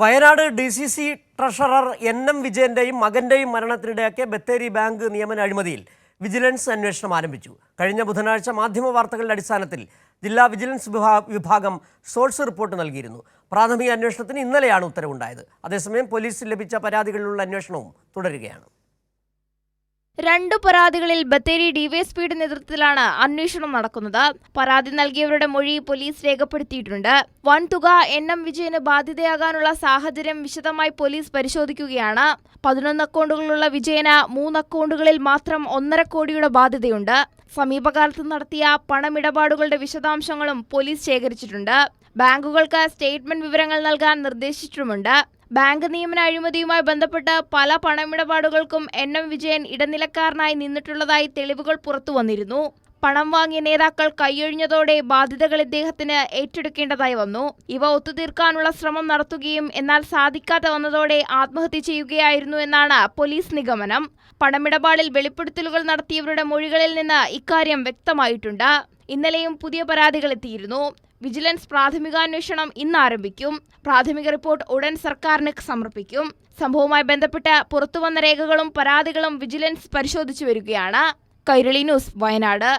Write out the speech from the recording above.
Wayanad DCC treasurer NM വിജയന്റെയും മകന്റെയും മരണത്തിനിടയാക്കിയ ബത്തേരി ബാങ്ക് നിയമന അഴിമതിയിൽ വിജിലൻസ് അന്വേഷണം ആരംഭിച്ചു. കഴിഞ്ഞ ബുധനാഴ്ച മാധ്യമവാർത്തകളുടെ അടിസ്ഥാനത്തിൽ ജില്ലാ വിജിലൻസ് വിഭാഗം സോഴ്സ് റിപ്പോർട്ട് നൽകിയിരുന്നു. പ്രാഥമിക അന്വേഷണത്തിന് ഇന്നലെയാണ് ഉത്തരവുണ്ടായത്. അതേസമയം പോലീസിൽ ലഭിച്ച പരാതികളിലുള്ള അന്വേഷണവും തുടരുകയാണ്. 2 പരാതികളിൽ ബത്തേരി ഡിവൈഎസ്പിയുടെ നേതൃത്വത്തിലാണ് അന്വേഷണം നടക്കുന്നത്. പരാതി നൽകിയവരുടെ മൊഴി പോലീസ് രേഖപ്പെടുത്തിയിട്ടുണ്ട്. വൻതുക NM വിജയന് ബാധ്യതയാകാനുള്ള സാഹചര്യം വിശദമായി പോലീസ് പരിശോധിക്കുകയാണ്. 11 അക്കൗണ്ടുകളുള്ള വിജയന് 3 അക്കൗണ്ടുകളിൽ മാത്രം 1.5 കോടിയുടെ ബാധ്യതയുണ്ട്. സമീപകാലത്ത് നടത്തിയ പണമിടപാടുകളുടെ വിശദാംശങ്ങളും പോലീസ് ശേഖരിച്ചിട്ടുണ്ട്. ബാങ്കുകൾക്ക് സ്റ്റേറ്റ്മെന്റ് വിവരങ്ങൾ നൽകാൻ നിർദ്ദേശിച്ചിട്ടുമുണ്ട്. ബാങ്ക് നിയമന അഴിമതിയുമായി ബന്ധപ്പെട്ട് പല പണമിടപാടുകൾക്കും NM വിജയൻ ഇടനിലക്കാരനായി നിന്നിട്ടുള്ളതായി തെളിവുകൾ പുറത്തുവന്നിരുന്നു. പണം വാങ്ങിയ നേതാക്കൾ കൈയൊഴിഞ്ഞതോടെ ബാധ്യതകൾ ഇദ്ദേഹത്തിന് ഏറ്റെടുക്കേണ്ടതായി വന്നു. ഇവ ഒത്തുതീർക്കാനുള്ള ശ്രമം നടത്തുകയും എന്നാൽ സാധിക്കാതെ വന്നതോടെ ആത്മഹത്യ ചെയ്യുകയായിരുന്നു എന്നാണ് പോലീസ് നിഗമനം. പണമിടപാടിൽ വെളിപ്പെടുത്തലുകൾ നടത്തിയവരുടെ മൊഴികളിൽ നിന്ന് ഇക്കാര്യം വ്യക്തമായിട്ടുണ്ട്. ഇന്നലെയും പുതിയ പരാതികൾ എത്തിയിരുന്നു. വിജിലൻസ് പ്രാഥമികാന്വേഷണം ഇന്ന് ആരംഭിക്കും. പ്രാഥമിക റിപ്പോർട്ട് ഉടൻ സർക്കാരിന് സമർപ്പിക്കും. സംഭവവുമായി ബന്ധപ്പെട്ട് പുറത്തുവന്ന രേഖകളും പരാതികളും വിജിലൻസ് പരിശോധിച്ചു വരികയാണ്. കൈരളി ന്യൂസ്, വയനാട്.